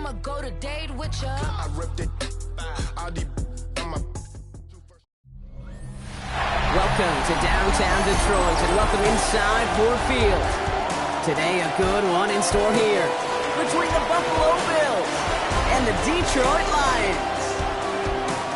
I'ma go to date with ya. I ripped it. Welcome to downtown Detroit and welcome inside Ford Field. Today a good one in store here between the Buffalo Bills and the Detroit Lions.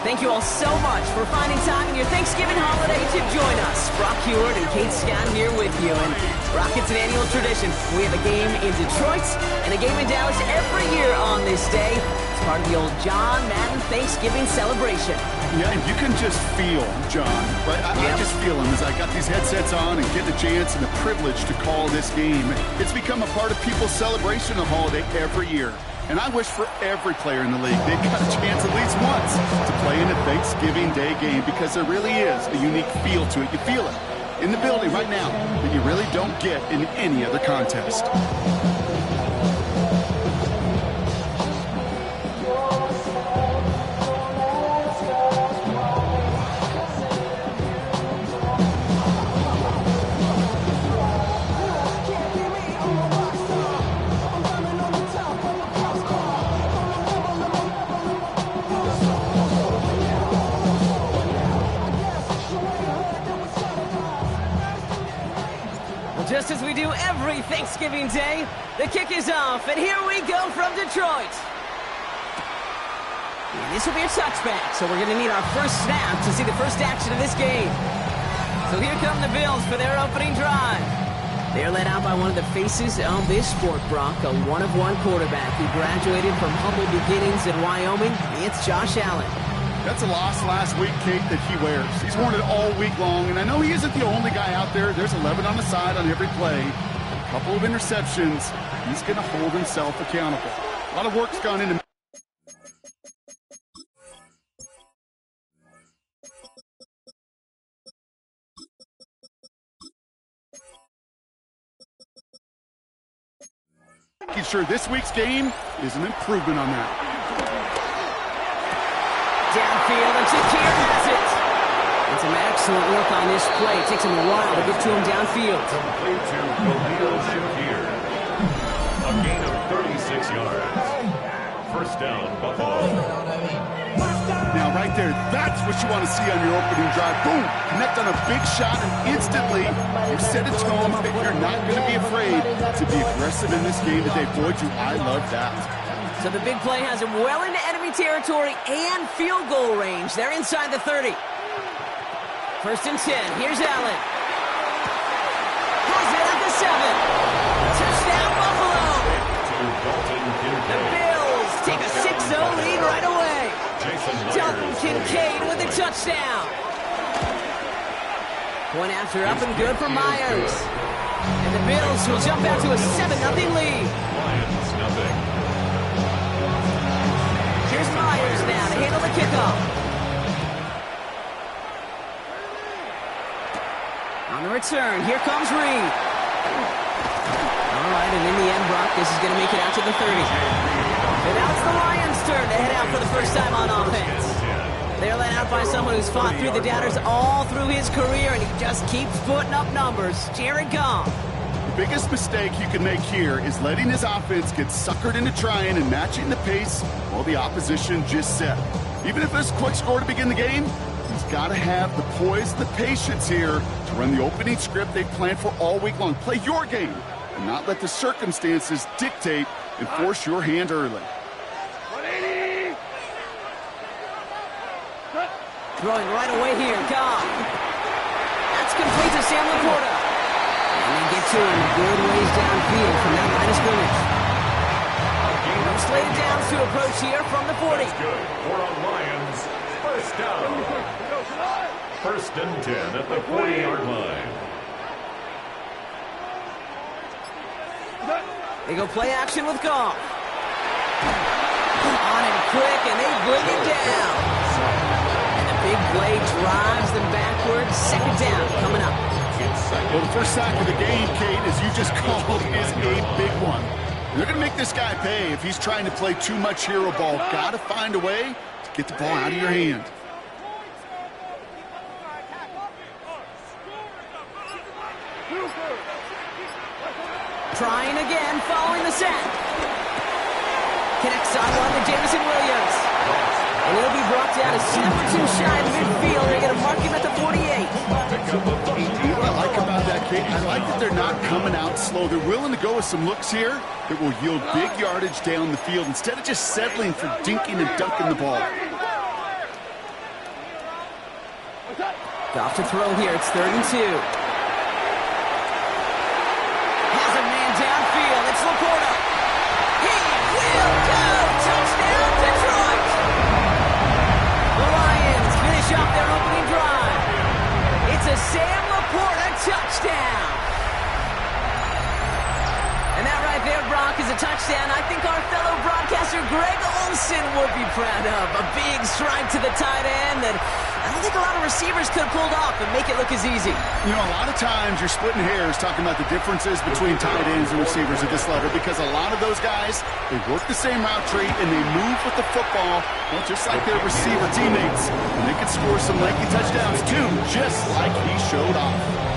Thank you all so much for finding time in your Thanksgiving holiday to join us. Brock Hewitt and Kate Scott here with you. And Brock, it's an annual tradition. We have a game in Detroit and a game in Dallas every year on this day. It's part of the old John Madden Thanksgiving celebration. Yeah, and you can just feel John, right? I just feel him as I got these headsets on and get the chance and the privilege to call this game. It's become a part of people's celebration of holiday every year. And I wish for every player in the league they got a chance at least once to play in a Thanksgiving Day game, because there really is a unique feel to it. You feel it in the building right now that you really don't get in any other contest. Just as we do every Thanksgiving Day, the kick is off, and here we go from Detroit. And this will be a touchback, so we're going to need our first snap to see the first action of this game. So here come the Bills for their opening drive. They're led out by one of the faces of this sport, Brock, a one-of-one quarterback who graduated from humble beginnings in Wyoming. It's Josh Allen. That's a loss last week, Kate, that he wears. He's worn it all week long, and I know he isn't the only guy out there. There's 11 on the side on every play. A couple of interceptions. He's going to hold himself accountable. A lot of work's gone into... making sure this week's game is an improvement on that. Downfield, and Shakir has it. And some excellent work on this play. It takes him a while to get to him downfield. Complete to Khalil Shakir. A gain of 36 yards. First down, Buffalo. Now, right there, that's what you want to see on your opening drive. Boom! Connect on a big shot, and instantly you set a tone that you're not going to be afraid to be aggressive in this game today. Boy, do I love that. So the big play has him well into enemy territory and field goal range. They're inside the 30. First and 10. Here's Allen. Has it at the 7. Touchdown, Buffalo. The Bills take a 6-0 lead right away. Dalton Kincaid with a touchdown. Point after up and good for Myers. And the Bills will jump out to a 7-0 lead. Lions, nothing. Here's Myers now to handle the kickoff. On the return, here comes Reed. All right, and in the end, Brock, this is going to make it out to the 30. And now it's the Lions' turn to head out for the first time on offense. They're led out by someone who's fought through the doubters all through his career, and he just keeps putting up numbers. Jared Goff. The biggest mistake you can make here is letting his offense get suckered into trying and matching the pace while the opposition just set. Even if it's a quick score to begin the game, he's got to have the poise and the patience here to run the opening script they've planned for all week long. Play your game and not let the circumstances dictate and force your hand early. Throwing right away here, Goff. That's complete to Sam Laporta. And they get to him good ways downfield from that line of scrimmage. Slated downs to approach here from the 40. That's good for a Lions first down. First and 10 at the 40-yard line. They go play action with Goff. On him quick, and they bring him down. And the big play drives them backwards. Second down coming up. Well, the first sack of the game, Kate, as you just called, is a big one. They're going to make this guy pay if he's trying to play too much hero ball. Got to find a way to get the ball out of your hand. Trying again, following the sack. Connects on one to Jameson Williams. And he'll be brought down a step or two shy of midfield. They're going to mark him at the 48. You know what I like about that, Kate? I like that they're not coming out slow. They're willing to go with some looks here that will yield big yardage down the field instead of just settling for dinking and dunking the ball. Goff to throw here. It's 3rd and 2. Has a man downfield. It's Laporta. He will go. Touchdown, Detroit. The Lions finish off their opening drive. It's a Sam Laporta touchdown. And that right there, Brock, is a touchdown I think our fellow broadcaster Greg Olsen would be proud of. A big strike to the tight end that I don't think a lot of receivers could have pulled off and make it look as easy. You know, a lot of times you're splitting hairs talking about the differences between tight ends and receivers at this level because a lot of those guys, they work the same route tree and they move with the football, well, just like their receiver teammates. And they can score some lengthy touchdowns too, just like he showed off.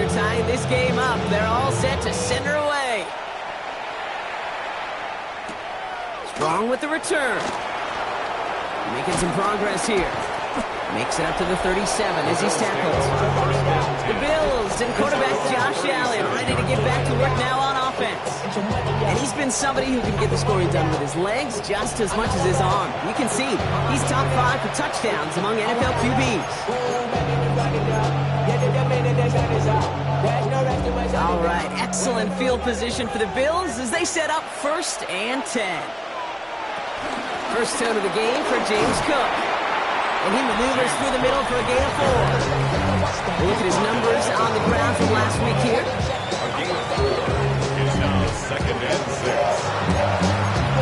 Tying this game up, they're all set to send her away. Strong with the return. Making some progress here. Makes it up to the 37 as he's tackled. The Bills and quarterback Josh Allen ready to get back to work now on offense. And he's been somebody who can get the scoring done with his legs just as much as his arm. You can see he's top 5 for touchdowns among NFL QBs. All right, excellent field position for the Bills as they set up 1st and 10. First tone of the game for James Cook. And he maneuvers through the middle for a gain of 4. We'll look at his numbers on the ground from last week here. It's now 2nd and 6.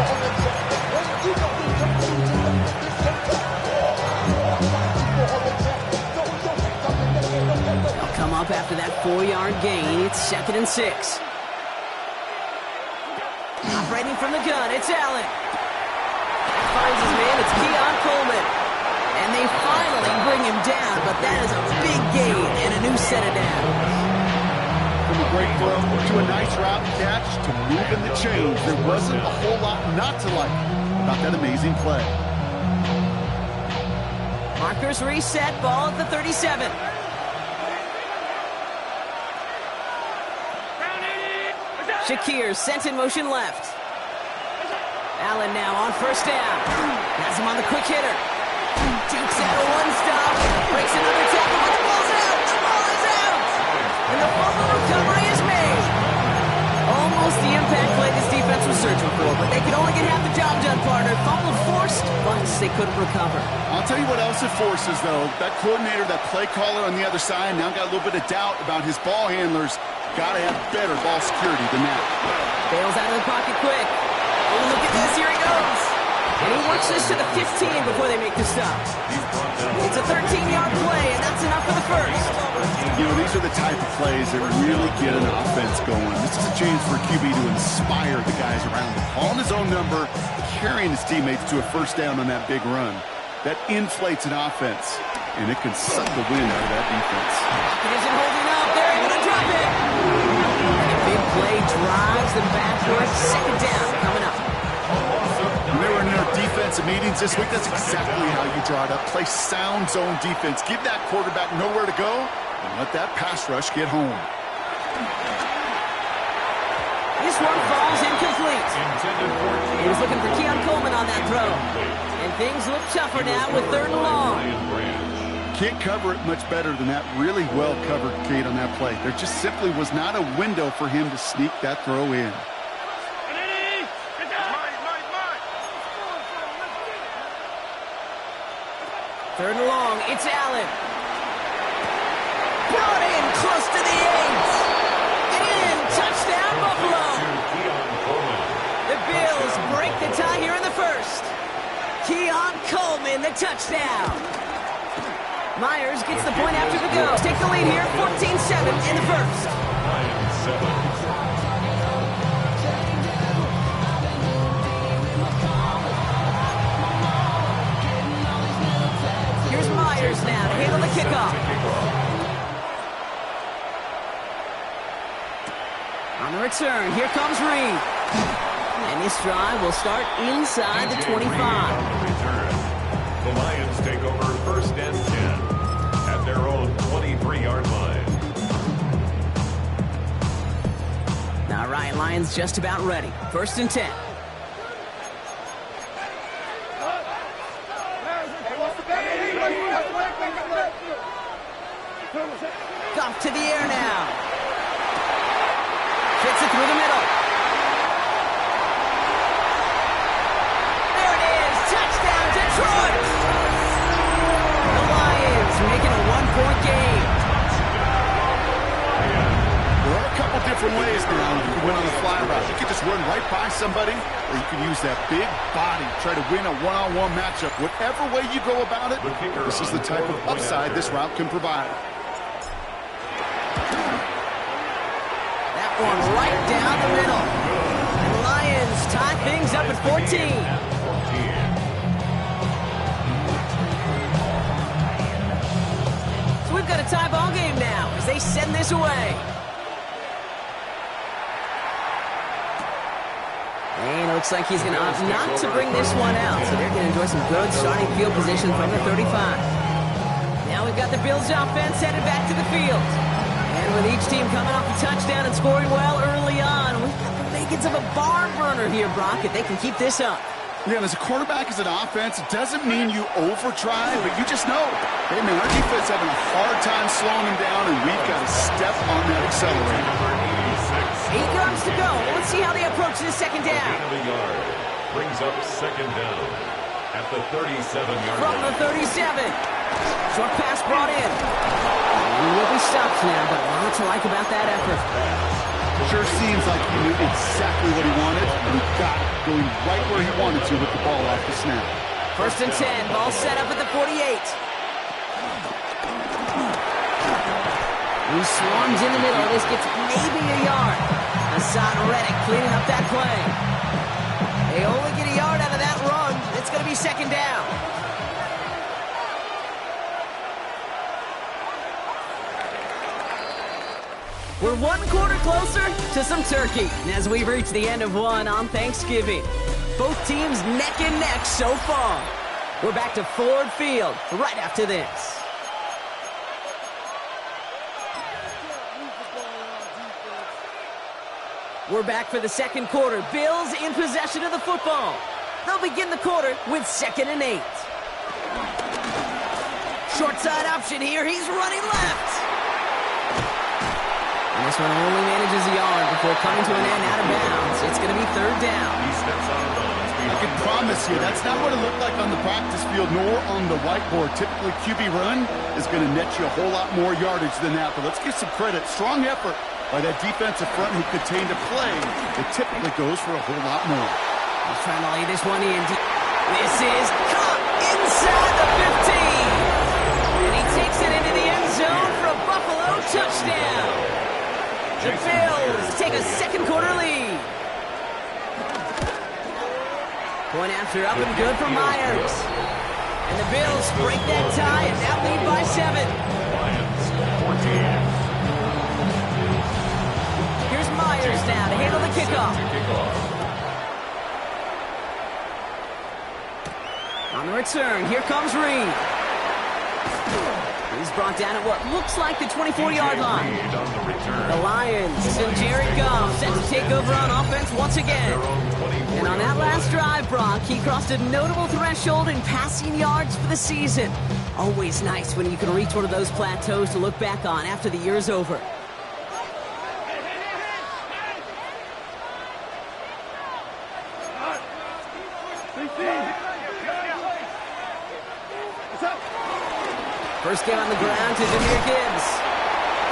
They'll come up after that 4-yard gain. It's 2nd and 6. Operating from the gun, it's Allen. Finds his man, it's Keon Coleman. And they finally bring him down, but that is a big gain and a new set of downs. From a great throw to a nice route catch to moving the chains, there wasn't a whole lot not to like about that amazing play. Markers reset, ball at the 37. Shakir sent in motion left. Allen now on 1st down. Has him on the quick hitter. Dukes out a one-stop. Breaks another tackle, but the ball's out. The ball is out. And the fumble recovery is made. Almost the impact play this defense was searching for, but they could only get half the job done, partner. Fumble forced, once they couldn't recover. I'll tell you what else it forces, though. That coordinator, that play caller on the other side, now got a little bit of doubt about his ball handlers. Got to have better ball security than that. Bails out of the pocket quick. Oh, look at this. Here he goes. And he works this to the 15 before they make the stop. It's a 13-yard play, and that's enough for the first. You know, these are the type of plays that really get an offense going. This is a chance for a QB to inspire the guys around him. On his own number, carrying his teammates to a 1st down on that big run. That inflates an offense, and it can suck the wind out of that defense. It isn't holding up. They're able to drop it. And a big play drives them backwards. 2nd down coming up. When they were in their defensive meetings this week, that's exactly how you draw it up. Play sound zone defense. Give that quarterback nowhere to go and let that pass rush get home. This one falls incomplete. He was looking for Keon Coleman on that throw. And things look tougher now with 3rd and long. Can't cover it much better than that. Really well covered, Kate, on that play. There just simply was not a window for him to sneak that throw in. 3rd and long, it's Allen. Brought in close to the 8. In, touchdown Buffalo. The Bills break the tie here in the 1st. Keon Coleman, the touchdown. Myers gets the point after the go. Take the lead here, 14-7 in the 1st. Myers now to handle the kickoff. On the return, here comes Reed. And this drive will start inside the 25. The Lions take over first and 10 at their own 23-yard line. All right, Lions just about ready. First and 10. Off to the air now. Gets it through the middle. There it is. Touchdown, Detroit. The Lions making a one-point game. There are a couple different ways now you can win on the fly route. You can just run right by somebody, or you can use that big body, try to win a one-on-one matchup. Whatever way you go about it, this is the type of upside this route can provide. One right down the middle. And the Lions tie things up at 14. So we've got a tie ball game now as they send this away. And it looks like he's going to opt not to bring this one out. So they're going to enjoy some good starting field position from the 35. Now we've got the Bills offense headed back to the field. And with each team coming off a touchdown and scoring well early on, we've got the makings of a barn burner here, Brock, if they can keep this up. Yeah, and as a quarterback, as an offense, it doesn't mean you over-try, but you just know, hey, man, our defense having a hard time slowing them down, and we've got to step on that accelerator. 8 yards to go. Let's see how they approach this second down. Brings up second down at the 37-yard line. From the 37. Short pass brought in. He will be stopped now, but a lot to like about that effort. Sure seems like he knew exactly what he wanted, and he got it, going right where he wanted to with the ball off the snap. First and 10, ball set up at the 48. He swarms in the middle. This gets maybe a yard. Hassan Reddick cleaning up that play. They only get a yard out of that run. It's going to be second down. We're one quarter closer to some turkey as we've reached the end of one on Thanksgiving. Both teams neck and neck so far. We're back to Ford Field right after this. We're back for the second quarter. Bills in possession of the football. They'll begin the quarter with 2nd and 8. Short side option here. He's running left. And this one only manages a yard before coming to an end out of bounds. It's going to be third down. He steps out of bounds. I can promise you, that's not what it looked like on the practice field nor on the whiteboard. Typically, QB run is going to net you a whole lot more yardage than that. But let's give some credit. Strong effort by that defensive front who contained a play. It typically goes for a whole lot more. He's trying to lay this one in. This is caught inside the 15. And he takes it into the end zone for a Buffalo touchdown. The Bills take a second quarter lead. Point after up and good for Myers. And the Bills break that tie and now lead by 7. Lions 14. Here's Myers now to handle the kickoff. On the return, here comes Reed. He's brought down at what looks like the 24-yard line. The Lions and Jared Goff set to take over on offense once again. And on that last drive, Brock, he crossed a notable threshold in passing yards for the season. Always nice when you can reach one of those plateaus to look back on after the year's over. First game on the ground to Jahmyr Gibbs.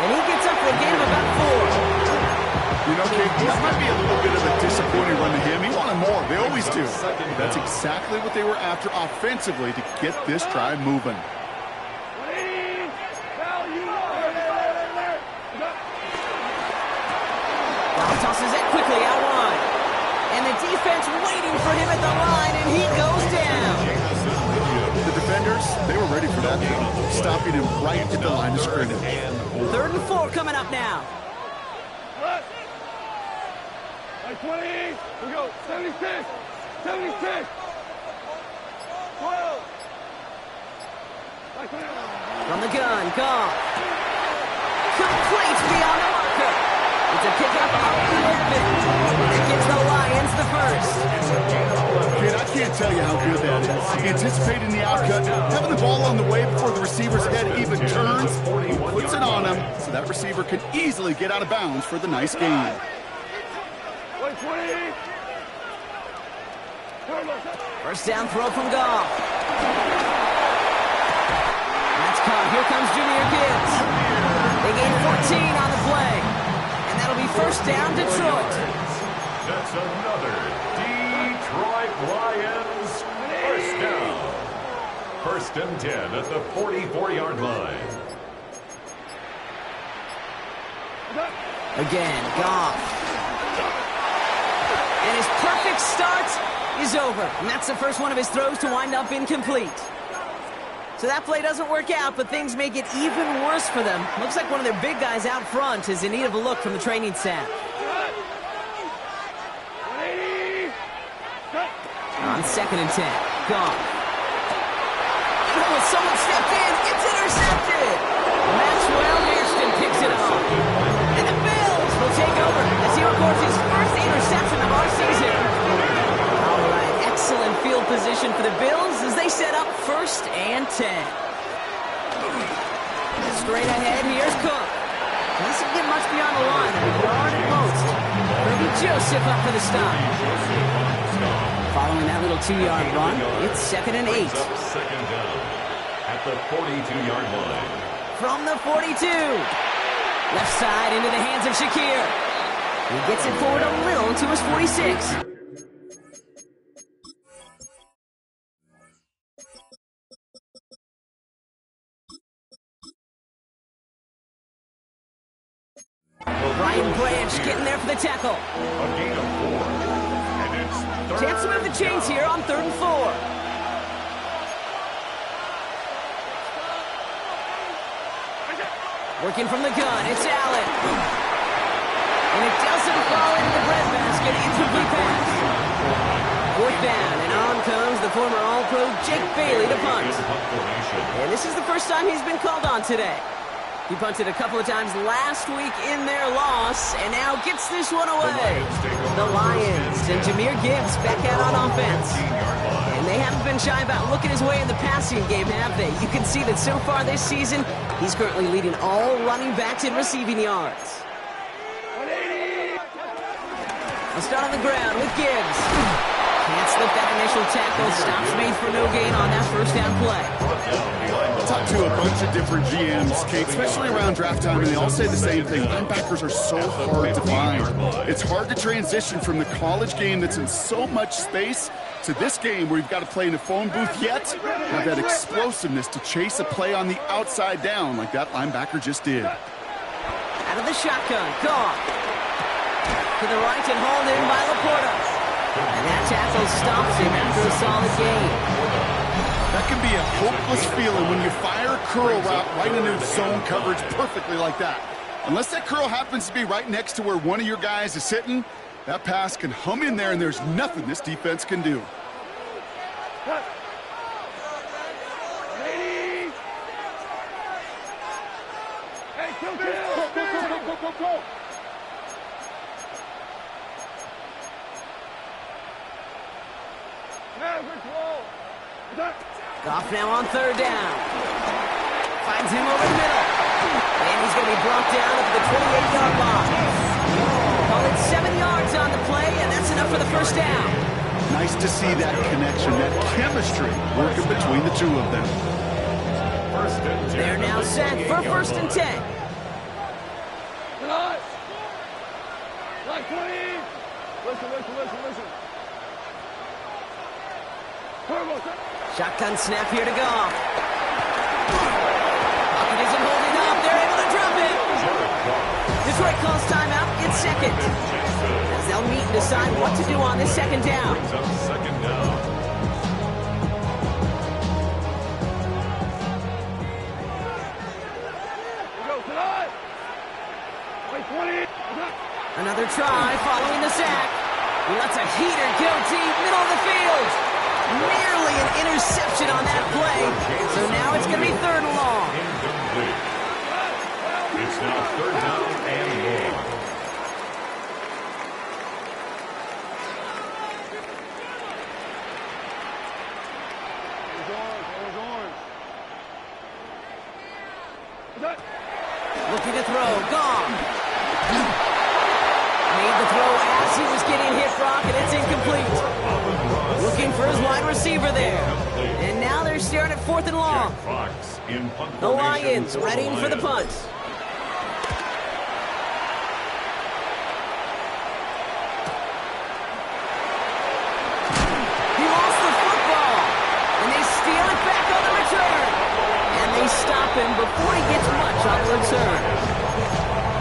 And he gets up for a gain of about 4. You know, Kate, that might be a little bit of a disappointing run to him. He wanted more. They always do. That's exactly what they were after offensively to get this drive moving. Goff tosses it quickly out wide. And the defense waiting for him at the line, and he goes down. The defender course, they were ready for that throw, stopping him right at the line of scrimmage. 3rd and 4 coming up now. Like 20, we go, 76, 76, 12. From the gun, Goff. Complete beyond the marker. It's a pickup up the open. That gives the Lions the first. Kid, I can't tell you how good that is. Anticipating the outcut, having the ball on the way before the receiver's head even turns, he puts it on him so that receiver can easily get out of bounds for the nice gain. 120. First down throw from Goff. That's caught. Here comes Jahmyr Gibbs. They gain 14 on the play. And that'll be first down, Detroit. That's another Detroit Lions first down. 1st and 10 at the 44-yard line. Again, Goff. And his perfect start is over. And that's the first one of his throws to wind up incomplete. So that play doesn't work out, but things make it even worse for them. Looks like one of their big guys out front is in need of a look from the training staff. On 2nd and 10, Goff. Oh, someone stepped in. It's intercepted. Maxwell Hairston picks it up. And the Bills will take over as he records his first interception of our season. All right, excellent field position for the Bills as they set up 1st and 10. Straight ahead, here's Cook. Doesn't get much beyond the line, a yard at most. Kirby Joseph up for the stop. Following that little 2-yard run, it's 2nd and 8. Second down at the 42-yard line. From the 42. Left side into the hands of Shakir. He gets it forward a little to his 46. Ryan Branch getting there for the tackle. A gain of 4. And it's Chance to move the chains here on 3rd and 4. Working from the gun, it's Allen. And it doesn't fall into the breadbasket. Incomplete pass. 4th down, and on comes the former All-Pro Jake Bailey to punt. And this is the first time he's been called on today. He punted a couple of times last week in their loss, and now gets this one away. The Lions and Jahmyr Gibbs back out on offense. And they haven't been shy about looking his way in the passing game, have they? You can see that so far this season, he's currently leading all running backs in receiving yards. I'll start on the ground with Gibbs. Can't slip that initial tackle. Stops made for no gain on that first down play. I'll talk to a bunch of different GMs, Kate, especially around draft time, and they all say the same thing. Linebackers are so hard to find. It's hard to transition from the college game that's in so much space to this game where you've got to play in a phone booth yet have that explosiveness to chase a play on the outside down like that linebacker just did. Out of the shotgun, Goff. To the right and hauled in by Laporta. And that tackle stops him after a solid gain. That can be a hopeless feeling when you fire a curl route right into zone coverage perfectly like that. Unless that curl happens to be right next to where one of your guys is sitting, that pass can hum in there and there's nothing this defense can do. Go. Goff now on 3rd down. Finds him over the middle. And he's going to be brought down at the 28-yard line. Call it 7 yards on the play, and that's enough for the first down. Nice to see that connection, that chemistry working between the two of them. They're now set for 1st and 10. Listen. Shotgun snap here to Goff. Pocket isn't holding up. They're able to drop it. Detroit calls timeout. It's 2nd. As they'll meet and decide what to do on this 2nd down. Another try following the sack. He lets a heater go deep, middle of the field. Nearly an interception on that play. So now it's going to be 3rd and long. Incomplete. It's now 3rd down and long. Looking to throw, gone. Made the throw as he was getting hit, Brock, and it's incomplete. Looking for his wide receiver there. And now they're staring at 4th and long. The Lions readying for the punt. He lost the football, and they steal it back on the return. And they stop him before he gets much on the return.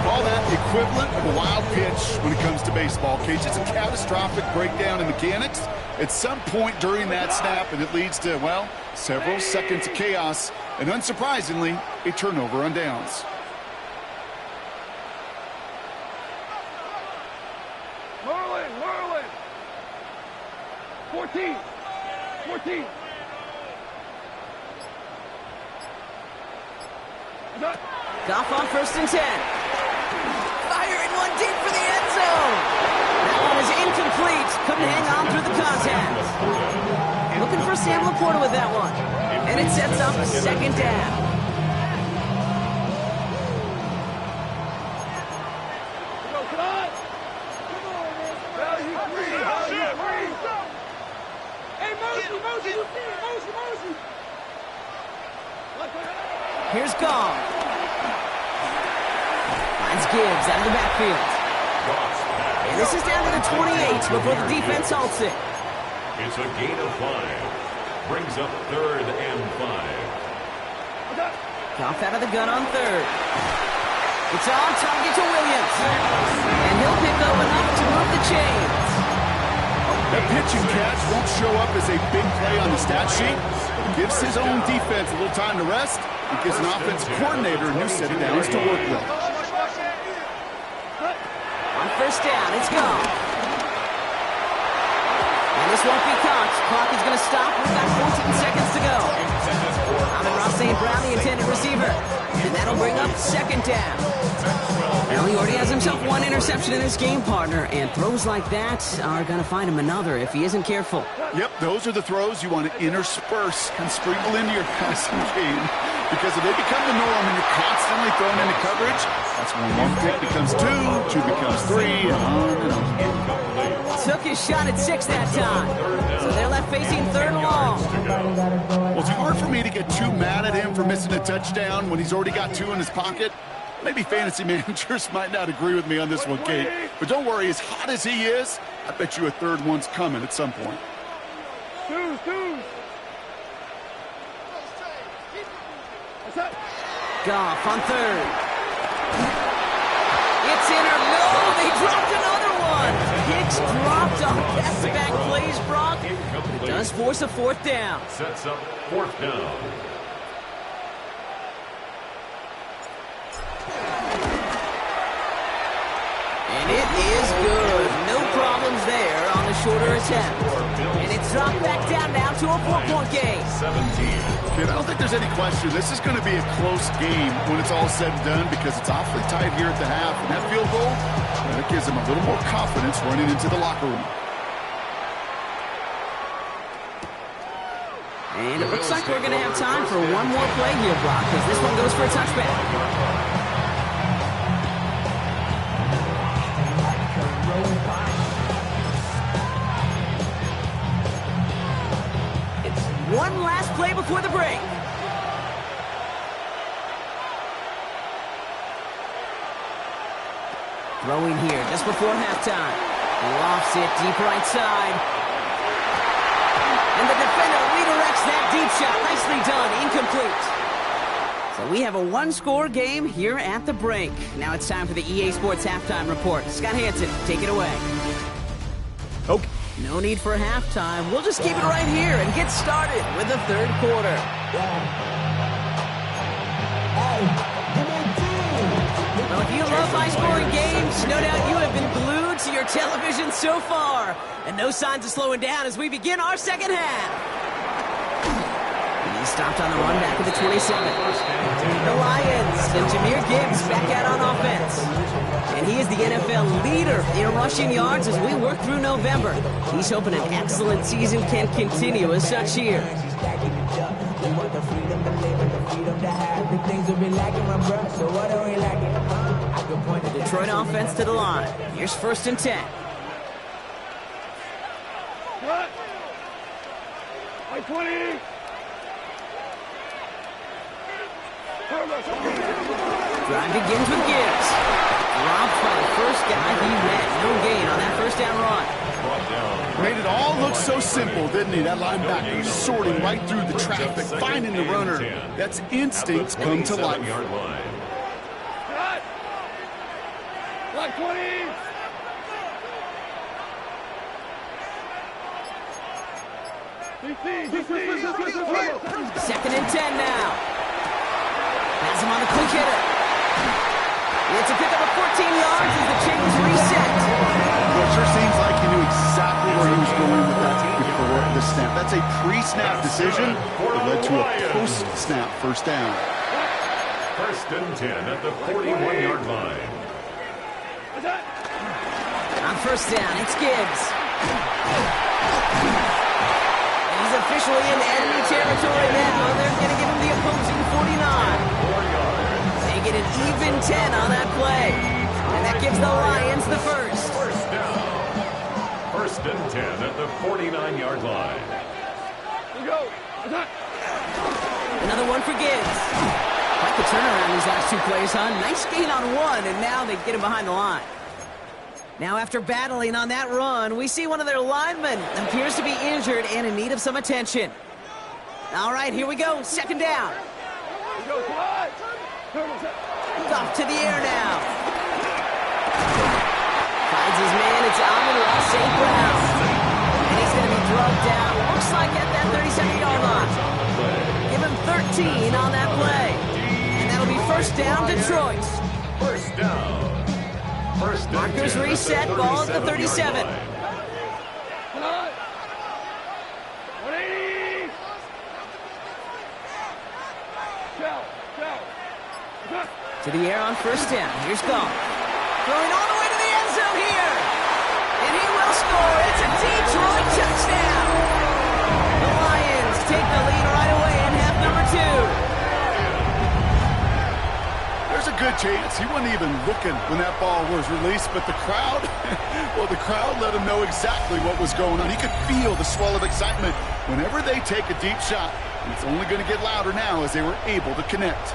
Call that the equivalent of a wild pitch when it comes to baseball, Cage. It's a catastrophic breakdown in mechanics at some point during that snap, and it leads to, well, several seconds of chaos, and unsurprisingly, a turnover on downs. Merlin! 14! Goff on 1st and 10. Firing one deep for the end zone. That one is incomplete. Couldn't hang on through the contact. Looking for Sam Laporta with that one. And it sets up 2nd down. Here's Goff. Finds Gibbs out of the backfield. And this is down to the 28 before the defense halts it. It's a gain of 5. Brings up 3rd and 5. Goff out of the gun on 3rd. It's on target to Williams. And he'll pick up enough to move the chains. That pitch and catch won't show up as a big play on the stat sheet. It gives his own defense a little time to rest. It gives an offensive coordinator a new set of downs to work with. On 1st down, it's gone. And this won't be caught. Clock is going to stop. We've got 14 seconds to go. Amon-Ra St. Brown, the intended receiver. And that'll bring up 2nd down. Well, he already has himself 1 interception in his game, partner. And throws like that are going to find him another if he isn't careful. Yep, those are the throws you want to intersperse and sprinkle into your passing game. Because if they become the norm and you're constantly thrown into coverage, that's when 1 pick becomes 2, 2 becomes 3, and on and on. Took his shot at 6 that time. So they're left facing 3rd and long. Well, it's hard for me to get too mad at him for missing a touchdown when he's already got 2 in his pocket. Maybe fantasy managers might not agree with me on this one, Kate. But don't worry, as hot as he is, I bet you a 3rd one's coming at some point. Two. Goff on 3rd. It's in or no, they dropped another one. Hicks dropped on back-to-back plays, Brock. But it does force a 4th down. Sets up 4th down. And it is good. No problems there on the shorter attempt. And it's dropped back down now to a 4-point game. 17. Kid, I don't think there's any question. This is going to be a close game when it's all said and done because it's awfully tight here at the half. And that field goal, that gives them a little more confidence running into the locker room. And it looks like we're going to have time for one more play here, Brock, because this one goes for a touchback. One last play before the break. Throwing here just before halftime. Lofts it deep right side. And the defender redirects that deep shot. Nicely done. Incomplete. So we have a 1-score game here at the break. Now it's time for the EA Sports Halftime Report. Scott Hansen, take it away. Okay. No need for halftime. We'll just keep it right here and get started with the 3rd quarter. Well, if you love high-scoring games, gosh, no doubt you have been glued to your television so far. And no signs of slowing down as we begin our second half. He stopped on the run back at the 27. The Lions and Jahmyr Gibbs back out on offense. And he is the NFL leader in rushing yards as we work through November. He's hoping an excellent season can continue as such here. The Detroit offense to the line. Here's 1st and 10. Cut. Like 20. Drive begins with Gibbs. Dropped by the first guy he met. No gain on that first down run. Made it all look so simple, didn't he? That linebacker sorting right through the traffic, finding the runner. That's instincts come to life. Cut. Like 20. Second and 10 now. Has him on the quick hitter. It's a pickup of 14 yards as the chains reset. Well, it sure seems like he knew exactly where he was going with that before the snap. That's a pre-snap decision that led to a post-snap first down. 1st and 10 at the 41-yard line. On first down, it's Gibbs. He's officially in enemy territory now. They're going to give him the opposing 49. They get an even 10 on that play. And that gives the Lions the first. First down. 1st and 10 at the 49-yard line. Go. Another one for Gibbs. Quite the turnaround these last 2 plays, huh? Nice gain on 1, and now they get him behind the line. Now, after battling on that run, we see one of their linemen appears to be injured and in need of some attention. All right, here we go. 2nd down. Off to the air now. Finds his man. It's Amon-Ra St. Brown. And he's going to be drugged down. Looks like at that 37-yard line. Give him 13 on that play. And that'll be 1st down, Detroit. 1st down. Markers reset, ball at the 37. 180. To the air on 1st down. Here's Goff. Throwing all the way to the end zone here. And he will score. It's a Detroit touchdown. The Lions take the lead right away in half number 2. There's a good chance he wasn't even looking when that ball was released, but the crowd, well, the crowd let him know exactly what was going on. He could feel the swell of excitement whenever they take a deep shot. And it's only going to get louder now as they were able to connect.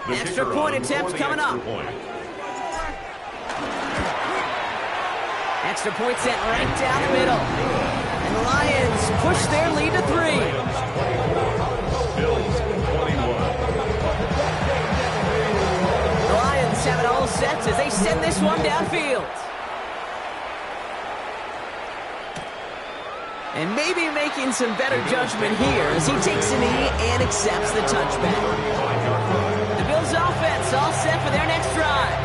Extra point attempt coming up. Extra point set right down the middle. And the Lions push their lead to 3. Bills 21. The Lions have it all set as they send this one downfield. And maybe making some better judgment here as he takes a knee and accepts the touchback. The Bills offense all set for their next drive.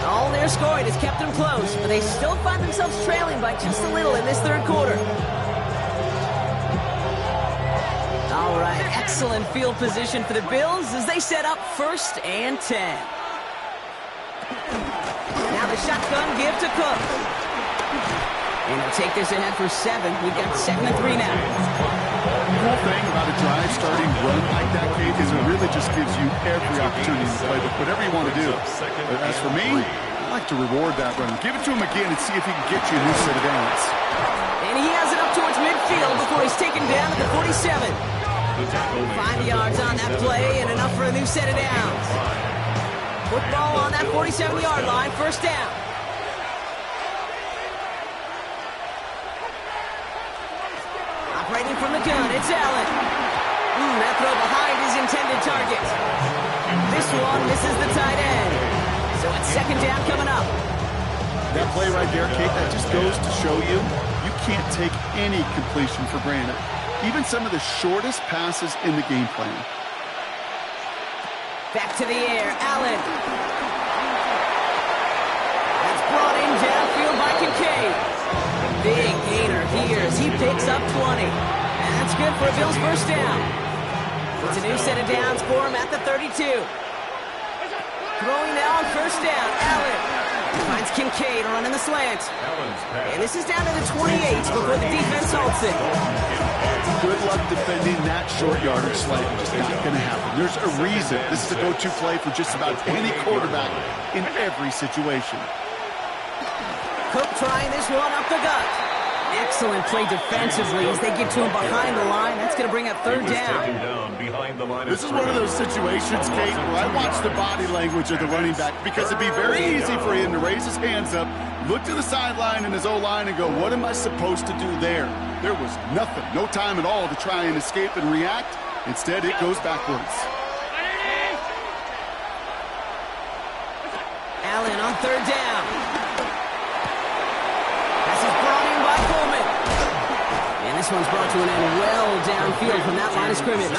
All their scoring has kept them close, but they still find themselves trailing by just a little in this 3rd quarter. All right, excellent field position for the Bills as they set up 1st and 10. Now the shotgun give to Cook. And they'll take this ahead for 7. We've got 2nd and 3 now. The cool thing about a drive starting run like that, Kate, is it really just gives you every opportunity to play whatever you want to do. But as for me, I like to reward that run. Give it to him again and see if he can get you a new set of downs. And he has it up towards midfield before he's taken down at the 47. 5 yards on that play and enough for a new set of downs. Football on that 47-yard line, 1st down. Operating from the gun, it's Allen. That throw behind his intended target. This this one, misses the tight end. So it's second down coming up. That play right there, Kate, that just goes to show you, you can't take any completion for granted. Even some of the shortest passes in the game plan. Back to the air, Allen. That's brought in downfield by Kincaid. Big gainer here as he picks up 20. And that's good for a Bills first down. It's a new set of downs for him at the 32. Throwing now on first down, Allen. Finds Kincaid running the slant. And this is down to the 28 before the defense halts it. Good luck defending that short yardage slant. Just not going to happen. There's a reason this is a go-to play for just about any quarterback in every situation. Cook trying this one up the gut. Excellent play defensively as they get to him behind the line. That's going to bring up third down. This is one of those situations, Kate, where I watch the body language of the running back because it'd be very easy for him to raise his hands up, look to the sideline and his O-line and go, what am I supposed to do there? There was nothing, no time at all to try and escape and react. Instead, it goes backwards. Allen on third down. This is brought in by Coleman. And this one's brought to an end well downfield from that line of scrimmage.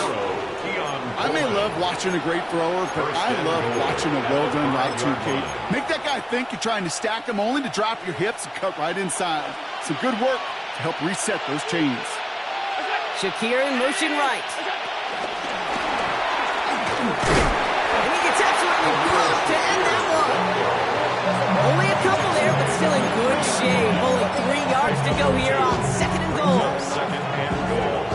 I may love watching a great thrower, but I love watching a well-done route too, Kate. Make that guy think you're trying to stack him only to drop your hips and cut right inside. Some good work to help reset those chains. Shakir in motion right. And he gets absolutely blocked to end that one. Only a couple there, but still in good shape. Only 3 yards to go here on second and goal. Second and goal.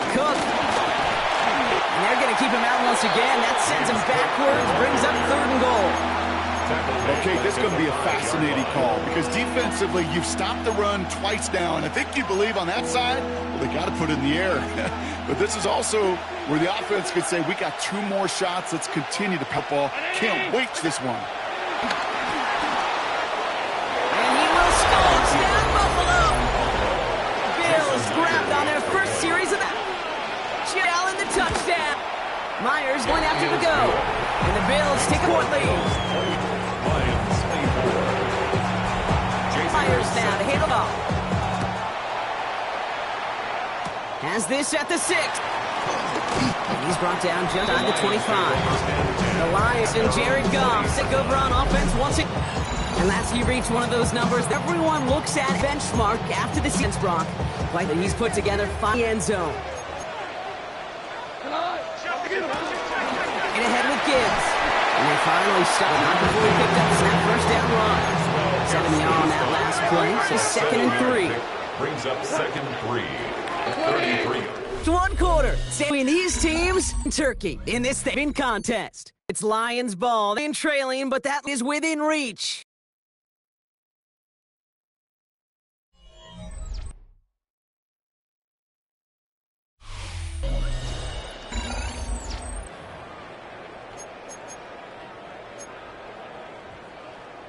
Cook. And they're going to keep him out once again. That sends him backwards, brings up third and goal. Okay, this is going to be a fascinating call because defensively, you've stopped the run twice now, and I think you believe on that side, well, they got to put it in the air. But this is also where the offense could say, we got 2 more shots. Let's continue to put ball. Can't wait to this one. And he will score. Down Buffalo. Bills grabbed on their first series of that. Allen the touchdown. Myers going after the go. And the Bills take a point lead. Myers now to hand it off. Has this at the 6. And he's brought down just on the 25. The Lions and Jared Goff sick over on offense once it. And last he reached one of those numbers that everyone looks at benchmark after the season, Brock. Like he's put together 5 end zone. And ahead with Gibbs. And they finally stopped not before he picked up that first down run. 7 yards on that last play, so second and 3. Brings up second 3. 33. 1 quarter. Between these teams, Turkey in this thing contest. It's Lions ball. They're trailing, but that is within reach.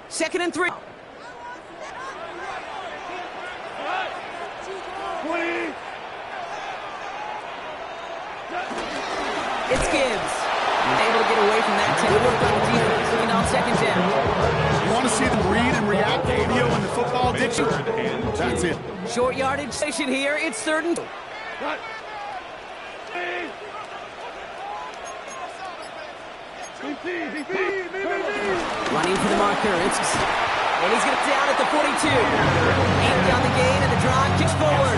Second and 3. 20. It's Gibbs. Able to get away from that tackle on the defense, looking on second down. You want to see them read and react video in the football, did you? That's it. Short yardage station here. It's third and 2. Running for the marker. And he's going to down at the 42. 80 on the gain and the drive kicks forward.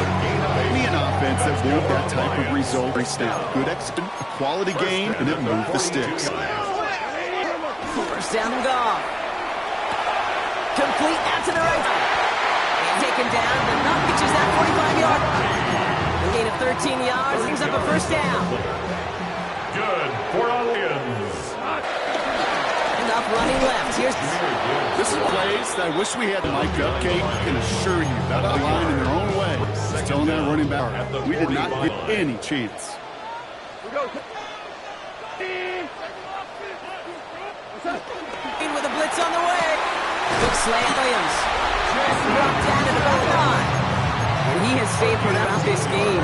Maybe an offense that won't that type of result every snap. Good execution, a quality game, and it moved the sticks. First down and Goff. Complete out to the right. And taken down, but not reaches that 45-yard. A gain of 13 yards brings up a first down. Good for Lions. And up running left. Here's This is plays that I wish we had Mike Upcake. I can assure you that line in their own way. Just telling that running back, we did not get any chance. in with a blitz on the way. Big slant Williams. Brought down to the goal line. And he has stayed throughout this game.